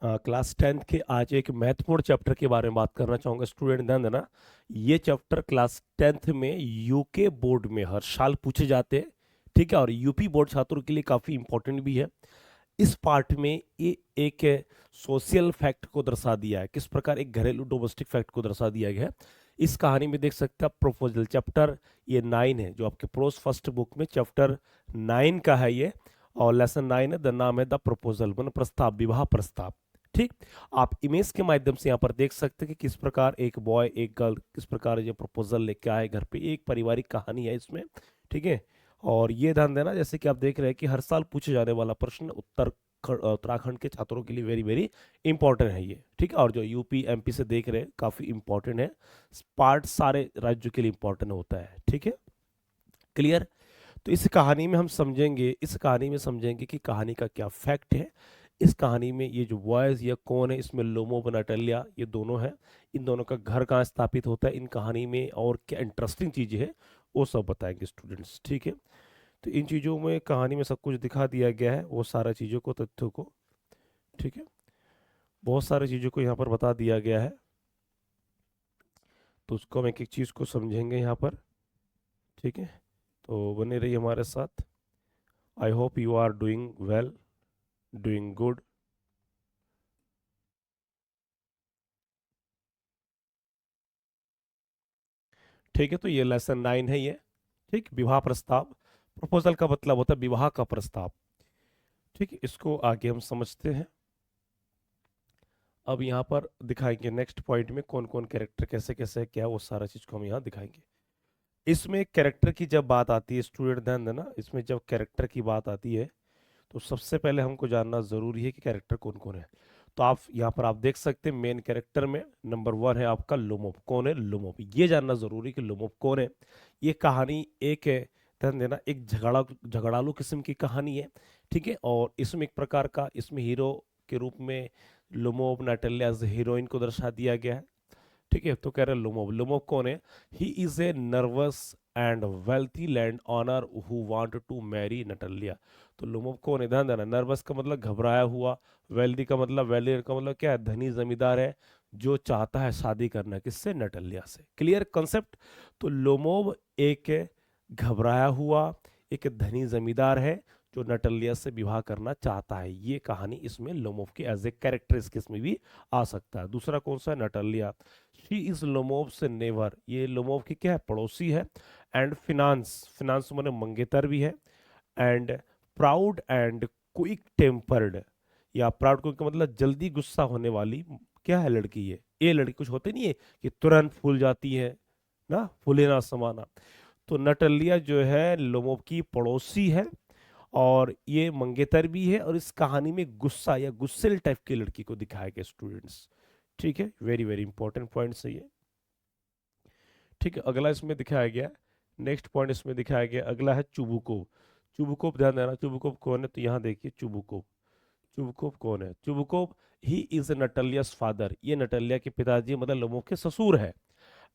Class 10th के आज एक महत्वपूर्ण चैप्टर के बारे में बात करना चाहूँगा स्टूडेंट। ध्यान देना, ये चैप्टर क्लास 10th में यूके बोर्ड में हर साल पूछे जाते हैं। ठीक है, और यूपी बोर्ड छात्रों के लिए काफ़ी इंपॉर्टेंट भी है। इस पार्ट में ये एक सोशल फैक्ट को दर्शा दिया है, किस प्रकार एक घरेलू डोमेस्टिक फैक्ट को दर्शा दिया गया है। इस कहानी में देख सकते हैं आप प्रोपोजल चैप्टर ये 9 है, जो आपके प्रोस फर्स्ट बुक में चैप्टर 9 का है ये। और लेसन 9 है, द नाम है द प्रपोजल, मतलब प्रस्ताव, विवाह प्रस्ताव। ठीक, आप इमेज के माध्यम से यहाँ पर देख सकते हैं कि किस प्रकार एक बॉय एक गर्ल किस प्रकार ये प्रपोजल लेके आए घर पे। एक पारिवारिक कहानी है इसमें। ठीक है, और ये ध्यान देना जैसे कि आप देख रहे हैं कि हर साल पूछे जाने वाला प्रश्न उत्तराखंड के छात्रों के लिए वेरी वेरी इंपॉर्टेंट है ये। ठीक है, और जो यूपी एमपी से देख रहे हैं काफी इंपॉर्टेंट है। पार्ट सारे राज्यों के लिए इंपॉर्टेंट होता है। ठीक है, क्लियर। तो इस कहानी में हम समझेंगे, इस कहानी में समझेंगे कि कहानी का क्या फैक्ट है। इस कहानी में ये जो बॉयज या कौन है, इसमें लोमो नटालिया ये दोनों हैं। इन दोनों का घर कहाँ स्थापित होता है इन कहानी में, और क्या इंटरेस्टिंग चीजें हैं वो सब बताएंगे स्टूडेंट्स। ठीक है, तो इन चीज़ों में कहानी में सब कुछ दिखा दिया गया है, वो सारा चीज़ों को, तथ्यों को। ठीक है, बहुत सारी चीज़ों को यहाँ पर बता दिया गया है, तो उसको हम एक एक चीज़ को समझेंगे यहाँ पर। ठीक है, तो बने रहिए हमारे साथ। I hope you are doing well, doing good. ठीक है, तो ये लेसन 9 है ये। ठीक, विवाह प्रस्ताव। प्रपोजल का मतलब होता है विवाह का प्रस्ताव। ठीक है, इसको आगे हम समझते हैं। अब यहाँ पर दिखाएंगे नेक्स्ट पॉइंट में कौन कौन कैरेक्टर कैसे कैसे है, क्या वो सारा चीज़ को हम यहाँ दिखाएंगे। इसमें कैरेक्टर की जब बात आती है स्टूडेंट, ध्यान देना, इसमें जब कैरेक्टर की बात आती है तो सबसे पहले हमको जानना जरूरी है कि कैरेक्टर कौन कौन है। तो आप यहाँ पर आप देख सकते हैं मेन कैरेक्टर में नंबर 1 है आपका लोमोप। कौन है लोमोप, ये जानना जरूरी कि लोमोप कौन है। ये कहानी एक है, ध्यान देना, एक झगड़ालू किस्म की कहानी है। ठीक है, और इसमें एक प्रकार का इसमें हीरो के रूप में लोमोप नाटल्य एज हीरोइन को दर्शा दिया गया है। ठीक है, तो कह रहे लोमोव। लोमोव कौन है? He is a nervous and wealthy land owner who want to marry Natalia. तो लोमोव कौन है? ध्यान देना, नर्वस का मतलब घबराया हुआ, वेल्दी का मतलब, वेल्दी का मतलब क्या है? धनी जमींदार है जो चाहता है शादी करना किससे? नटलिया से। Clear concept. तो लोमोव एक घबराया हुआ एक धनी जमींदार है जो नटलिया से विवाह करना चाहता है। ये कहानी इसमें लोमोव की एज ए कैरेक्टर इसमें भी आ सकता है। दूसरा कौन सा है? नटलिया। शी इज लोमोव से नेवर, ये लोमोव की क्या है? पड़ोसी है। एंड फिनांस, फिनांस माने मंगेतर भी है। And proud and quick tempered, या प्राउड को मतलब जल्दी गुस्सा होने वाली क्या है लड़की ये लड़की कुछ होती नहीं है कि तुरंत फूल जाती है ना, फूले ना समाना। तो नटलिया जो है लोमोव की पड़ोसी है, और ये मंगेतर भी है, और इस कहानी में गुस्सा या गुस्सेल टाइप की लड़की को दिखाया गया स्टूडेंट्स। ठीक है, वेरी वेरी इंपॉर्टेंट पॉइंट है ये। ठीक है, अगला इसमें दिखाया गया, नेक्स्ट पॉइंट इसमें दिखाया गया अगला है चुबुकोव। चुबुकोव, ध्यान देना, चुबुकोव कौन है? तो यहाँ देखिए चुबुकोव। चुबुकोव कौन है? चुबुकोव ही इज नटलियास फादर, ये नटलिया के पिताजी मतलब लोगों के ससुर है।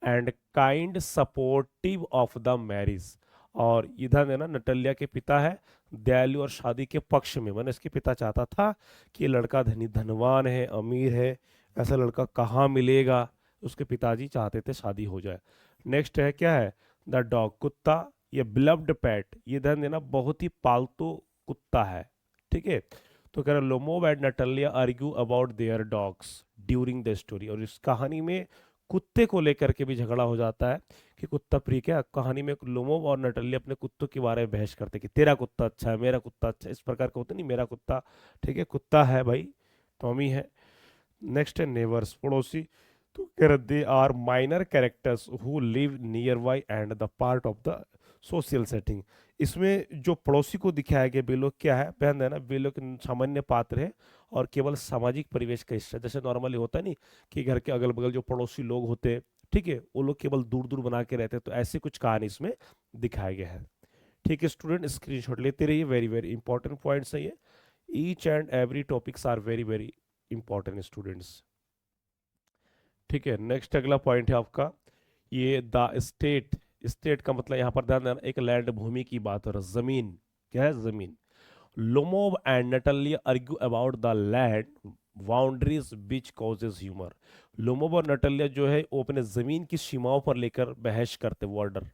And kind supportive of the marriage, और इधर देना नटलिया के पिता है दयालु और शादी के पक्ष में। मैंने इसके पिता चाहता था कि ये लड़का धनवान है, अमीर है, ऐसा लड़का कहाँ मिलेगा। उसके पिताजी चाहते थे शादी हो जाए। नेक्स्ट है क्या है? द डॉग, कुत्ता। ये बिलव्ड पेट, ये ध्यान देना बहुत ही पालतू कुत्ता है। ठीक है, तो कह रहा Lomov and Natalia argue about their dogs during the story, और इस कहानी में कुत्ते को लेकर के भी झगड़ा हो जाता है कि कुत्ता प्रिय। क्या कहानी में लोमोव और नटलिया अपने कुत्तों के बारे में बहस करते कि तेरा कुत्ता अच्छा है, मेरा कुत्ता अच्छा है, इस प्रकार का होता नहीं, मेरा कुत्ता ठीक है, कुत्ता है भाई, टॉमी है। नेक्स्ट है नेबर्स, पड़ोसी। तो कह रहे they are minor characters who live nearby and the part of the social setting. इसमें जो पड़ोसी को दिखाया गया वे लोग क्या है? ध्यान देना, वे लोग सामान्य पात्र है और केवल सामाजिक परिवेश का हिस्सा। जैसे नॉर्मली होता है नहीं कि घर के अगल बगल जो पड़ोसी लोग होते हैं, ठीक है, वो लोग केवल दूर दूर बना के रहते हैं, तो ऐसी कुछ कहानी इसमें दिखाया गया है। ठीक है स्टूडेंट, स्क्रीनशॉट लेते रहिए, वेरी वेरी इंपॉर्टेंट पॉइंट्स है ये। Each and every topics are very very important students. ठीक है, नेक्स्ट अगला पॉइंट है आपका ये द स्टेट। स्टेट का मतलब यहाँ पर ध्यान देना एक लैंड, भूमि की बात हो रहा है, जमीन। क्या है? जमीन। Lomov and Natalia argue about the land, boundaries which causes humour. Lomov और नटल्या जो है वो अपने जमीन की सीमाओं पर लेकर बहस करते, बॉर्डर,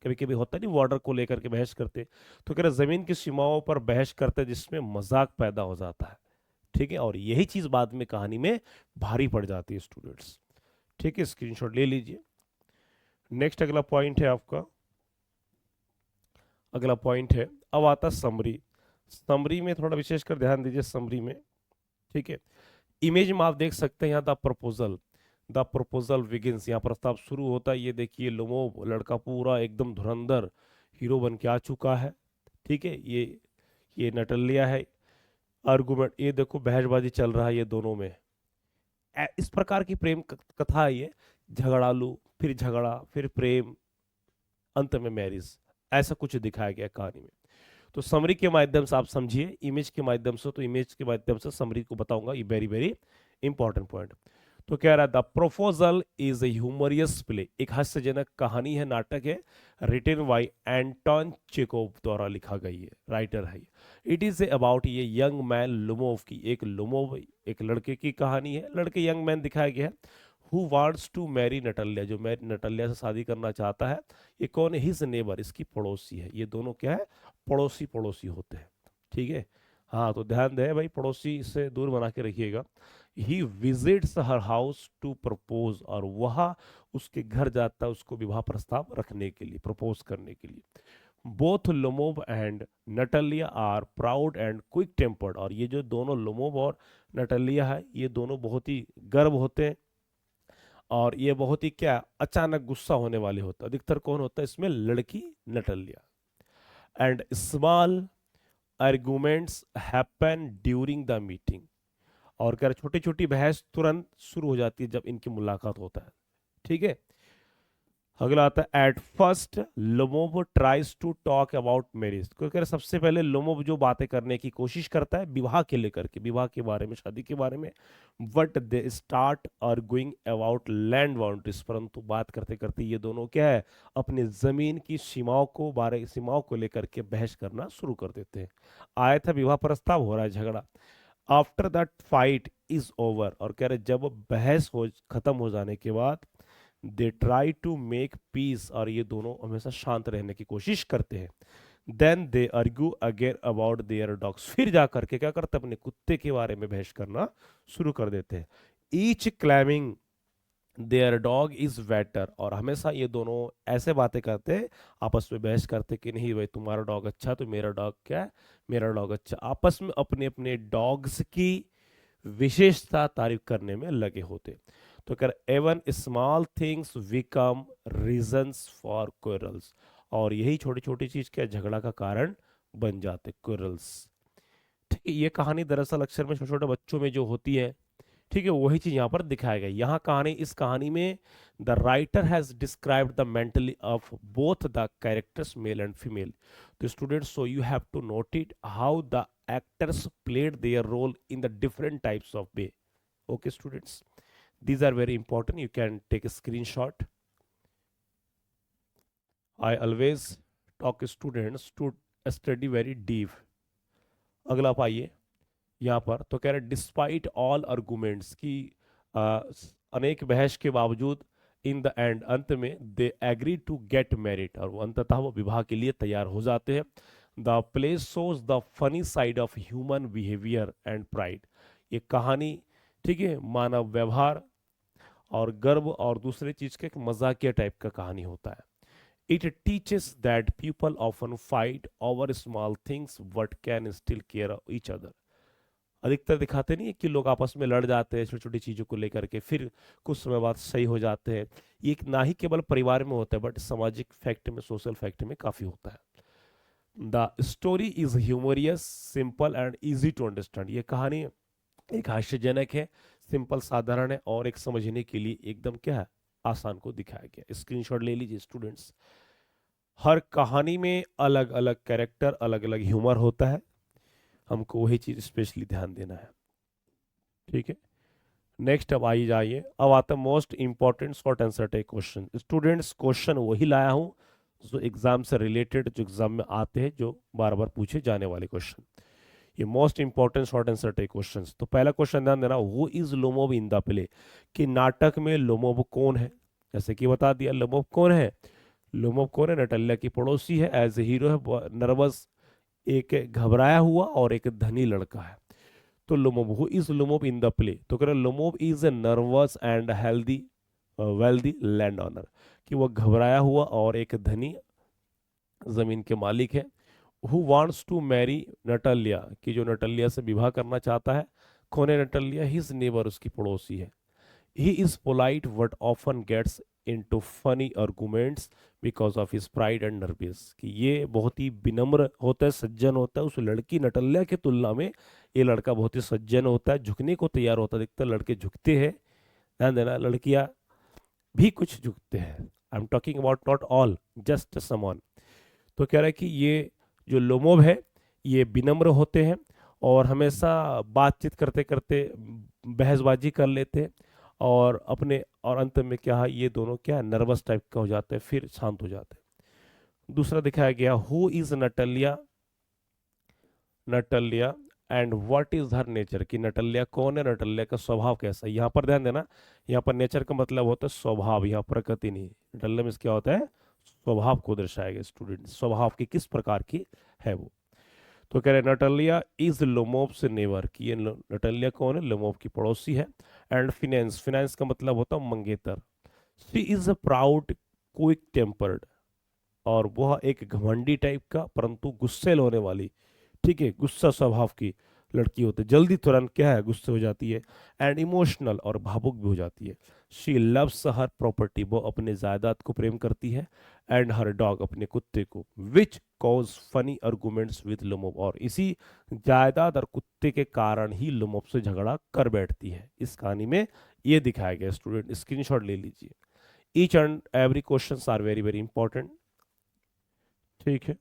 कभी कभी होता नहीं बॉर्डर को लेकर के बहस करते, तो कह रहे जमीन की सीमाओं पर बहस करते जिसमें मजाक पैदा हो जाता है। ठीक है, और यही चीज बाद में कहानी में भारी पड़ जाती है स्टूडेंट्स। ठीक है, स्क्रीनशॉट ले लीजिए। नेक्स्ट अगला पॉइंट है आपका, अगला पॉइंट है, अब आता समरी। समरी में थोड़ा विशेषकर ध्यान दीजिए समरी में। ठीक है, इमेज में आप देख सकते हैं यहाँ द प्रपोजल विगिंस, यहाँ प्रस्ताव शुरू होता है। ये देखिए लोमो लड़का पूरा एकदम धुरंधर हीरो बन के आ चुका है। ठीक है, ये नटलिया है। आर्गुमेंट, ये देखो बहसबाजी चल रहा है ये दोनों में। इस प्रकार की प्रेम कथा है ये, झगड़ालू, फिर झगड़ा, फिर प्रेम, अंत में मैरिज, ऐसा कुछ दिखाया गया कहानी में। तो समरी के माध्यम से आप समझिए, इमेज के माध्यम से, तो इमेज के माध्यम से समरी को बताऊंगा, ये वेरी वेरी इंपॉर्टेंट पॉइंट। तो कह रहा है the proposal is a humorous play, एक हास्यजनक कहानी है, नाटक है, रिटन बाय एंटोन चेकोव द्वारा लिखा गई है, राइटर है। इट इज अबाउट ये यंग मैन लुमोव की, एक लुमोव एक लड़के की कहानी है, लड़के यंग मैन दिखाया गया है, हु वांट्स टू मैरी नटल्या, जो नटल्या से शादी करना चाहता है। ये कौन है? हिज नेबर, इसकी पड़ोसी है। ये दोनों क्या है? पड़ोसी पड़ोसी होते हैं। ठीक है, हाँ, तो ध्यान दें भाई, पड़ोसी से दूर बना के रखिएगा। He visits her house to propose, और वह उसके घर जाता है उसको विवाह प्रस्ताव रखने के लिए, प्रपोज करने के लिए। Both Lomov and Natalia are proud and quick tempered, और ये जो दोनों लोमोव और नटलिया है, ये दोनों बहुत ही गर्व होते हैं, और ये बहुत ही क्या अचानक गुस्सा होने वाले होते हैं। अधिकतर कौन होता है इसमें? लड़की, Natalia. And small arguments happen during the meeting, और क्या छोटी छोटी बहस तुरंत शुरू हो जाती है जब इनकी मुलाकात होता है। ठीक है, अगला आता है at first Lomov tries to talk about marriage, क्योंकि सबसे पहले लोमोव जो बातें करने की कोशिश करता है विवाह के लेकर के, विवाह के बारे में, शादी के बारे में। But they start arguing about land boundaries, परंतु बात करते करते ये दोनों क्या है, अपने जमीन की सीमाओं को लेकर के बहस करना शुरू कर देते हैं। आया था विवाह प्रस्ताव, हो रहा है झगड़ा। After that fight is over, और कह रहे जब बहस हो खत्म हो जाने के बाद, they try to make peace, और ये दोनों हमेशा शांत रहने की कोशिश करते हैं। Then they argue again about their dogs, फिर जा करके क्या करते हैं, अपने कुत्ते के बारे में बहस करना शुरू कर देते हैं। Each claiming their dog is better, और हमेशा ये दोनों ऐसे बातें करते हैं, आपस में बहस करते कि नहीं भाई तुम्हारा डॉग अच्छा तो मेरा डॉग क्या है, मेरा डॉग अच्छा, आपस में अपने अपने डॉग्स की विशेषता तारीफ करने में लगे होते। तो कर even small things become reasons for quarrels, और यही छोटी छोटी चीज क्या झगड़ा का कारण बन जाते, क्वेरल्स। ठीक है, ये कहानी दरअसल अक्सर में छोटे छोटे बच्चों में जो होती है, ठीक है, वही चीज यहाँ पर दिखाया गया। यहाँ कहानी, इस कहानी में the writer has described the mentally of both the characters male and female. तो students, so you have to note it how the actors played their role in the different types of way. Okay students, these are very important, you can take a screenshot. I always talk students to study very deep. अगला पाइए यहाँ पर, तो कह रहे despite all arguments की, अनेक बहस के बावजूद, इन द एंड, अंत में, they agree to get married, और वो अंततः वो विवाह के लिए तैयार हो जाते हैं। The play shows the funny side of human behaviour and pride, ये कहानी, ठीक है, मानव व्यवहार और गर्व और दूसरे चीज के मजाकिया टाइप का कहानी होता है। It teaches that people often fight over small things but can still care each other, अधिकतर दिखाते नहीं है कि लोग आपस में लड़ जाते हैं छोटी छोटी चीजों को लेकर के, फिर कुछ समय बाद सही हो जाते हैं। ये ना ही केवल परिवार में होता है बट सामाजिक फैक्ट में, सोशल फैक्ट में काफी होता है। The story is humorous simple and easy to understand, ये कहानी एक हास्यजनक है, सिंपल साधारण है, और एक समझने के लिए एकदम क्या है, आसान को दिखाया गया। स्क्रीनशॉट ले लीजिए स्टूडेंट्स। हर कहानी में अलग अलग कैरेक्टर, अलग अलग ह्यूमर होता है, हमको वही चीज स्पेशली ध्यान देना है। ठीक है, नेक्स्ट अब आई जाइए, अब आता है most important short answer type question. Students, question वही लाया हूं जो एग्जाम से रिलेटेड, जो एग्जाम में आते हैं, जो बार बार पूछे जाने वाले क्वेश्चन। ये most important short answer type question. तो पहला क्वेश्चन ध्यान देना, who is Lomov in the play, कि नाटक में लोमोव कौन है। जैसे कि बता दिया लोमोव कौन है, लोमोव कौन है, नटालिया की पड़ोसी है, एज ए हीरो है, नर्वस, एक घबराया हुआ और एक धनी लड़का है। तो Lomov, who is Lomov in the play, तो कह रहे Lomov is a nervous and healthy wealthy land owner, कि वह घबराया हुआ और एक धनी जमीन के मालिक है। Who wants to marry Natalia, कि जो नटालिया से विवाह करना चाहता है। कौन है नटालिया, हिज नेबर, उसकी पड़ोसी है। He is polite but often gets into funny arguments because of his pride and nervous, कि ये बहुत ही विनम्र होता है, सज्जन होता है। उस लड़की नटालिया की तुलना में ये लड़का बहुत ही सज्जन होता है, झुकने को तैयार होता है। दिखता है लड़के झुकते हैं, ध्यान देना, लड़कियां भी कुछ झुकते हैं। I am talking about not all, just someone. तो कह रहा है कि ये जो लोमोव है ये विनम्र होते हैं और हमेशा बातचीत करते करते बहसबाजी कर लेते हैं, और अंत में क्या है, ये दोनों क्या नर्वस टाइप का हो जाते हैं, फिर शांत हो जाते हैं। दूसरा दिखाया गया, who is Natalia, Natalia and what is her nature, कि नटालिया कौन है, नटालिया का स्वभाव कैसा है। यहाँ पर ध्यान देना, यहाँ पर नेचर का मतलब होता है स्वभाव, यहाँ प्रकृति नहीं। नटालिया में क्या होता है, स्वभाव को दर्शाया गया स्टूडेंट, स्वभाव की किस प्रकार की है वो। तो कह रहे नटालिया इज लोमोव से नेवर, कि ये नटालिया कौन है, लोमोव की पड़ोसी है। एंड फिनेंस, फिनेंस का मतलब होता है मंगेतर। She is a proud quick tempered, और वह एक घमंडी टाइप का परंतु गुस्सेल होने वाली, ठीक है, गुस्सा स्वभाव की लड़की होती है, जल्दी तुरंत क्या है गुस्से हो जाती है। एंड इमोशनल, और भावुक भी हो जाती है। शी लव्स हर प्रॉपर्टी, वो अपने जायदाद को प्रेम करती है। एंड हर डॉग, अपने कुत्ते को। Which cause funny arguments with Lomov, और इसी जायदाद और कुत्ते के कारण ही लोमोव से झगड़ा कर बैठती है। इस कहानी में ये दिखाया गया स्टूडेंट, स्क्रीनशॉट ले लीजिए। Each and every questions are very very important, ठीक है।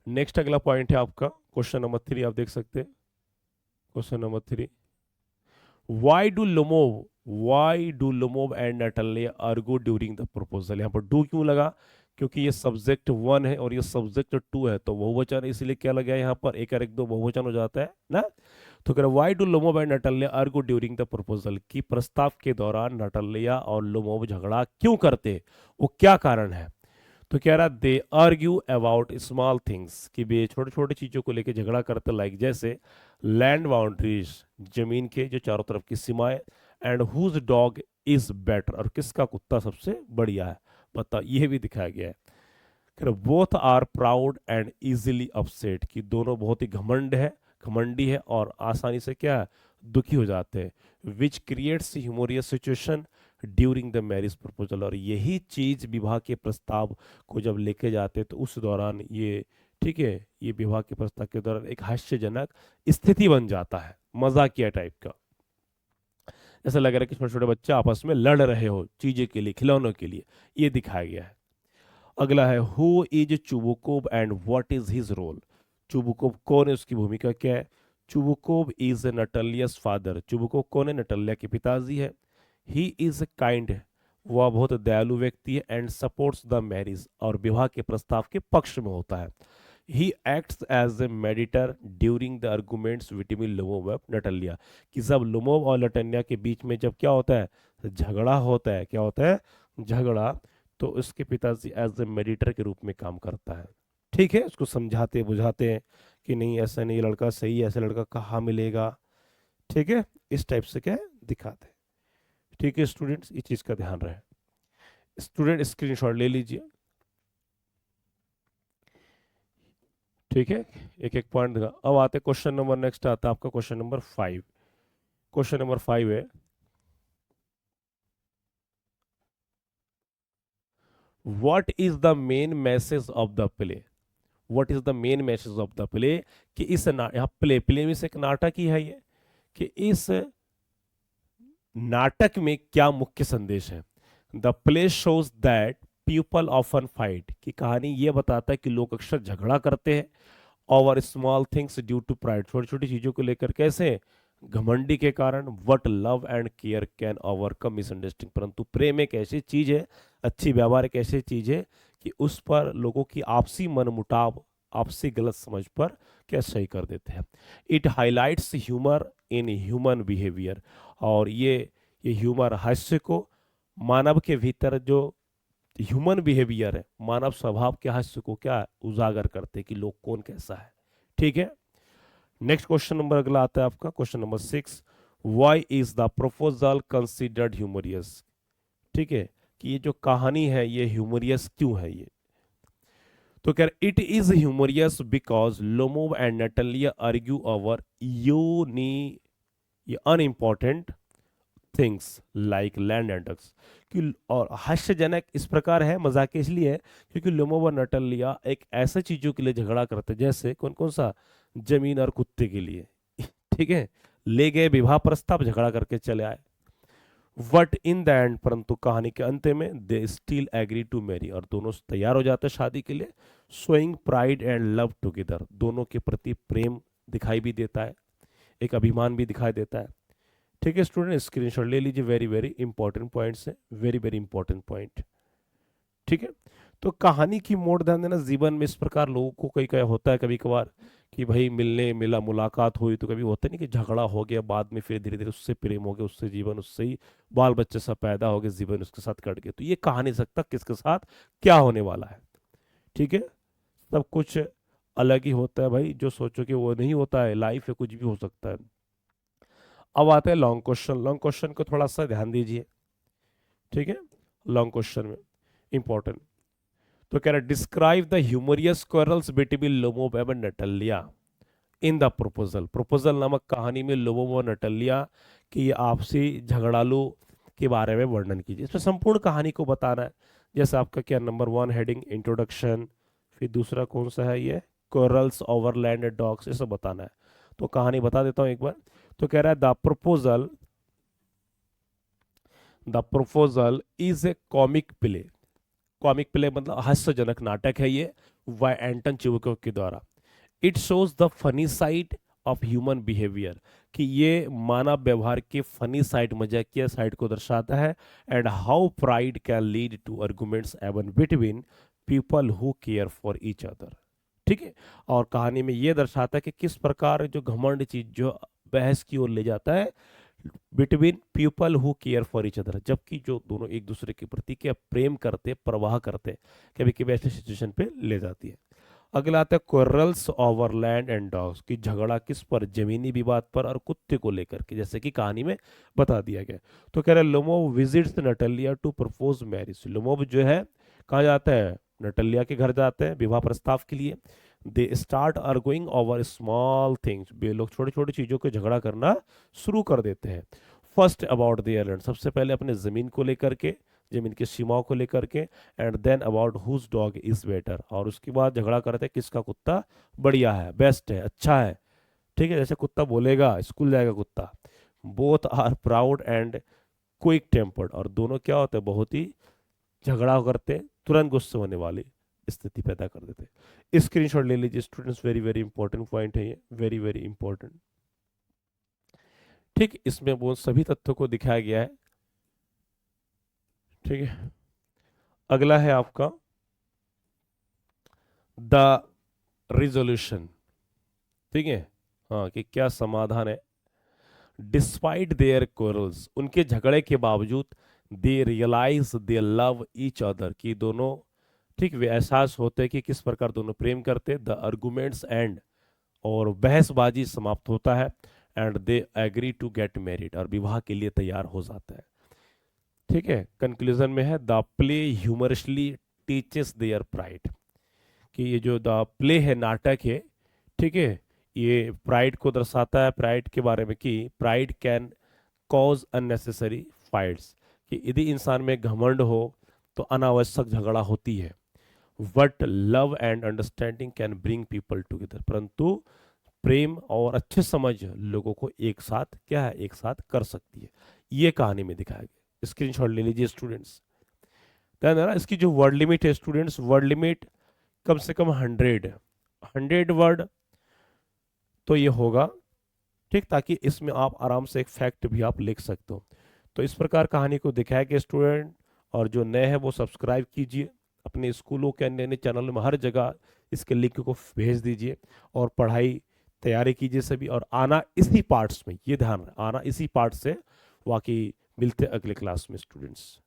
नेक्स्ट अगला पॉइंट है आपका क्वेश्चन नंबर 3, आप देख सकते हैं question number 3। Why do Lomov and Natalia argue during the proposal. यहाँ पर डू क्यों लगा, क्योंकि ये सब्जेक्ट 1 है और ये सब्जेक्ट 2 है, तो बहुवचन है, इसलिए क्या लगा यहाँ पर, एक और एक दो बहुवचन हो जाता है ना। तो कह रहे why do Lomov and Natalia argue during the proposal, की प्रस्ताव के दौरान नटालिया और लोमोव झगड़ा क्यों करते, वो क्या कारण है। तो कह रहा दे आर्ग्यू अबाउट स्मॉल थिंग्स, कि वे छोटे छोटे चीजों को लेकर झगड़ा करते, लाइक जैसे लैंड बाउंड्रीज, जमीन के जो चारों तरफ की सीमाएं। And whose dog is better, और किसका कुत्ता सबसे बढ़िया है, बता, ये भी दिखाया गया है। Both are proud and easily upset, कि दोनों बहुत ही घमंडी है और आसानी से क्या है, दुखी हो जाते हैं। Which creates humorous situation during the marriage proposal, और यही चीज विवाह के प्रस्ताव को जब लेके जाते तो उस दौरान ये, ठीक है, ये विवाह के प्रस्ताव के दौरान एक हास्यजनक स्थिति बन जाता है, मजाकिया टाइप का। ऐसा लग रहा है कि छोटे छोटे बच्चे आपस में लड़ रहे हो चीजें के लिए, खिलौनों के लिए, ये दिखाया गया है। अगला है, who is Chubukov and what is his role. Chubukov कौन है, उसकी भूमिका क्या है। Chubukov is Natalia's father, Chubukov कौन है, नटालिया के पिताजी है। ही इज काइंड, वह बहुत दयालु व्यक्ति है। एंड सपोर्ट्स द मैरिज, और विवाह के प्रस्ताव के पक्ष में होता है। He acts as a mediator during the arguments between Lomov और नटालिया, कि जब लोमोव और नटालिया के बीच में जब क्या होता है, झगड़ा होता है, क्या होता है, झगड़ा, तो उसके पिताजी एज ए मेडिटर के रूप में काम करता है, ठीक है, उसको समझाते बुझाते हैं कि नहीं ऐसा नहीं, लड़का सही है, ऐसा लड़का कहाँ मिलेगा, ठीक है, इस टाइप से क्या दिखाते हैं। ठीक है स्टूडेंट्स, इस चीज का ध्यान रहे। स्टूडेंट स्क्रीनशॉट ले लीजिए, ठीक है, एक एक पॉइंट दिखा। अब आते क्वेश्चन नंबर, नेक्स्ट आता है आपका क्वेश्चन नंबर 5। क्वेश्चन नंबर 5 है, what is the main message of the play. What is the main message of the play, कि इस यहाँ प्ले में से एक नाटक ही है ये, कि इस नाटक में क्या मुख्य संदेश है। The play shows that people often fight, की कहानी ये बताता है कि लोग अक्सर झगड़ा करते हैं over small things due to pride, छोटी छोटी चीजों को लेकर, कैसे, घमंडी के कारण। What love and care can overcome misunderstanding, परंतु प्रेम एक ऐसी चीज है, अच्छी व्यवहार एक ऐसी चीज है कि उस पर लोगों की आपसी मनमुटाव आपसी गलत समझ पर क्या सही कर देते हैं। It highlights humour in human behaviour, और ये ह्यूमर हास्य को मानव के भीतर जो ह्यूमन बिहेवियर है, मानव स्वभाव के हास्य को क्या उजागर करते हैं कि लोग कौन कैसा है। ठीक है, नेक्स्ट क्वेश्चन नंबर अगला आता है आपका question number 6। Why is the proposal considered humorous. ठीक है, कि ये जो कहानी है ये ह्यूमरियस क्यों है ये। तो कह रहे it is humorous because Lomov and Natalia argue over यूनी ये unimportant things like land and ducks. कि और हास्यजनक इस प्रकार है, मजाक इसलिए है क्योंकि लोमोव और नटलिया एक ऐसे चीजों के लिए झगड़ा करते हैं, जैसे कौन कौन सा, जमीन और कुत्ते के लिए। ठीक है, ले गए विवाह प्रस्ताव, झगड़ा करके चले आए। वट इन द एंड, परंतु कहानी के अंत में they still agree to marry, और दोनों तैयार हो जाते हैं शादी के लिए। Showing pride and love together, दोनों के प्रति प्रेम दिखाई भी देता है, एक अभिमान भी दिखाई देता है। ठीक है स्टूडेंट, स्क्रीनशॉट ले लीजिए, वेरी वेरी इंपॉर्टेंट पॉइंट्स है, वेरी वेरी इंपॉर्टेंट पॉइंट। ठीक है, तो कहानी की मोड़ ध्यान देना, जीवन में इस प्रकार लोगों को कई कई होता है कभी कभार कि भाई मिलने मिला मुलाकात हुई तो कभी होता नहीं कि झगड़ा हो गया, बाद में फिर धीरे धीरे उससे प्रेम हो गया, उससे जीवन, उससे ही बाल बच्चे सब पैदा हो गए, जीवन उसके साथ कट गया। तो ये कहा नहीं सकता किसके साथ क्या होने वाला है। ठीक है, सब कुछ अलग ही होता है भाई, जो सोचो कि वो नहीं होता है, लाइफ है, कुछ भी हो सकता है। अब आते हैं लॉन्ग क्वेश्चन, लॉन्ग क्वेश्चन को थोड़ा सा ध्यान दीजिए। ठीक है, लॉन्ग क्वेश्चन में इंपॉर्टेंट, तो कह रहा है describe the humorous quarrels between Lomov and Natalia in the proposal. Proposal नामक कहानी में लोमोव और नटलिया की आपसी झगड़ालू के बारे में वर्णन कीजिए। इसमें संपूर्ण कहानी को बताना है। जैसे आपका क्या नंबर 1 हेडिंग इंट्रोडक्शन, फिर दूसरा कौन सा है ये कोरल्स ओवर लैंड डॉग्स, ये सब बताना है। तो कहानी बता देता हूं एक बार। तो कह रहा है the proposal is a comic play. Comic play मतलब हास्यजनक नाटक है ये, वाय एंटन चिवको के द्वारा। It shows the funny side of human behaviour, कि ये मानव व्यवहार के फनी साइड, मजाकिया साइड को दर्शाता है। And how pride can lead to arguments even between people who care for each other. ठीक है, और कहानी में ये दर्शाता है कि किस प्रकार जो घमंड चीज जो बहस की ओर ले जाता है between people who care for each other, जबकि जो दोनों एक दूसरे के प्रति क्या प्रेम करते, प्रवाह करते, कभी कभी ऐसे सिचुएशन पे ले जाती है। अगला आता है quarrels over land and dogs, की झगड़ा किस पर, जमीनी विवाद पर और कुत्ते को लेकर के, जैसे कि कहानी में बता दिया गया। तो कह रहे हैं Lomov visits Natalia to propose marriage. Lomov जो है कहाँ जाता है, नटलिया के घर जाते हैं विवाह प्रस्ताव के लिए। They start arguing over small things, वे लोग छोटी छोटी चीजों के झगड़ा करना शुरू कर देते हैं। फर्स्ट अबाउट देयर लैंड, सबसे पहले अपने जमीन को लेकर के, जमीन की सीमाओं को लेकर के। And then about whose dog is better, और उसके बाद झगड़ा करते हैं किसका कुत्ता बढ़िया है, बेस्ट है, अच्छा है। ठीक है, जैसे कुत्ता बोलेगा स्कूल जाएगा कुत्ता। Both are proud and quick tempered, और दोनों क्या होते हैं, बहुत ही झगड़ा करते, तुरंत गुस्से होने वाली स्थिति पैदा कर देते। स्क्रीनशॉट ले लीजिए students, very very important point है ये, वेरी वेरी इंपॉर्टेंट। ठीक, इसमें वो सभी तथ्यों को दिखाया गया है। ठीक है, अगला है आपका द रिजोल्यूशन। ठीक है, हाँ, कि क्या समाधान है। डिस्पाइट देयर क्वारल्स, उनके झगड़े के बावजूद, they realize they love each other, कि दोनों ठीक वे एहसास होते हैं कि किस प्रकार दोनों प्रेम करते। द आर्गुमेंट्स एंड, और बहसबाजी समाप्त होता है। And they agree to get married, और विवाह के लिए तैयार हो जाता है। ठीक है, कंक्लूजन में है the play humorously teaches their pride, कि ये जो द प्ले है, नाटक है, ठीक है, ये प्राइड को दर्शाता है, प्राइड के बारे में, कि pride can cause unnecessary fights, कि यदि इंसान में घमंड हो तो अनावश्यक झगड़ा होती है। But love and understanding can bring people together, परंतु प्रेम और अच्छे समझ लोगों को एक साथ क्या है, एक साथ कर सकती है। ये कहानी में दिखाया गया। स्क्रीनशॉट ले लीजिए स्टूडेंट्स। ध्यान देना, इसकी जो वर्ड लिमिट है स्टूडेंट्स, वर्ड लिमिट कम से कम 100 वर्ड तो ये होगा। ठीक, ताकि इसमें आप आराम से एक फैक्ट भी आप लिख सकते हो। तो इस प्रकार कहानी को दिखाया गया स्टूडेंट, और जो नए हैं वो सब्सक्राइब कीजिए, अपने स्कूलों के अन्य अन्य चैनलों में हर जगह इसके लिंक को भेज दीजिए और पढ़ाई तैयारी कीजिए सभी। और आना इसी पार्ट्स में, ये ध्यान आना इसी पार्ट से। बाकी मिलते अगले क्लास में स्टूडेंट्स।